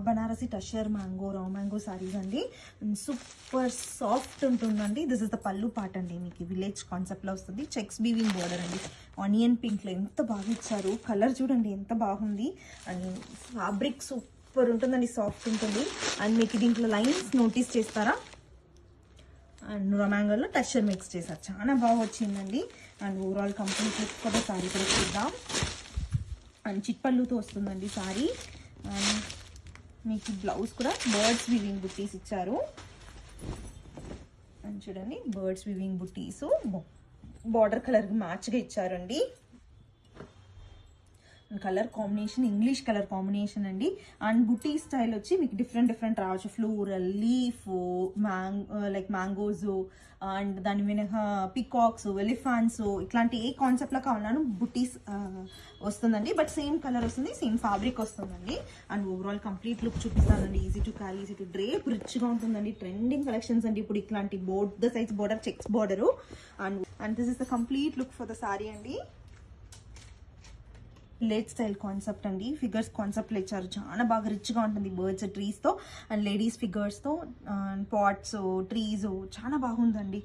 Banarasi tussar mango raw mango saris అండి. Super soft ఉంటుందండి. This is the పళ్ళు పాట అండి. మీకు విలేజ్ కాన్సెప్ట్లో వస్తుంది. చెక్స్ వీవింగ్ బోర్డర్ అండి. ఆనియన్ పింక్లో ఎంత బాగా ఇచ్చారు. కలర్ చూడండి ఎంత బాగుంది. అండ్ ఫ్యాబ్రిక్ సూపర్ ఉంటుందండి, సాఫ్ట్ ఉంటుంది. అండ్ మీకు దీంట్లో లైన్స్ నోటీస్ చేస్తారా? అండ్ మ్యాంగోలో టషర్ మిక్స్ చేశారు, చాలా బాగా వచ్చిందండి. అండ్ ఓవరాల్ కంప్లీట్ లుక్ కూడా సారీ కూడా చూద్దాం. అండ్ చిట్పళ్ళుతో వస్తుందండి సారీ. అండ్ మీకు బ్లౌజ్ కూడా బర్డ్స్ వివింగ్ బుట్టీస్ ఇచ్చారు. అండ్ చూడండి బర్డ్స్ వివింగ్ బుట్టీస్ బార్డర్ కలర్కి మ్యాచ్గా ఇచ్చారండి. Colour combination English colour combination అండి. అండ్ బుటీ స్టైల్ వచ్చి మీకు డిఫరెంట్ రావచ్చు. Floral, leaf, like mangoes and దాని మినహా పికాక్స్, ఎలిఫాంట్స్ ఇట్లాంటి ఏ కాన్సెప్ట్లో కావాలను బుటీస్ వస్తుందండి. బట్ సేమ్ కలర్ వస్తుంది, సేమ్ ఫ్యాబ్రిక్ వస్తుందండి. అండ్ ఓవరాల్ కంప్లీట్ లుక్ చూపిస్తానండి. Easy to carry, easy to drape, రిచ్గా ఉంటుందండి. ట్రెండింగ్ కలెక్షన్స్ అండి ఇప్పుడు ఇట్లాంటి the size border, checks border. And this is the complete look for the sari అండి. లేట్ స్టైల్ కాన్సెప్ట్ అండి. ఫిగర్స్ కాన్సెప్ట్లో ఇచ్చారు, చాలా బాగా రిచ్గా ఉంటుంది. బర్డ్స్, ట్రీస్తో అండ్ లేడీస్ ఫిగర్స్తో పాట్స్, ట్రీస్ చాలా బాగుందండి.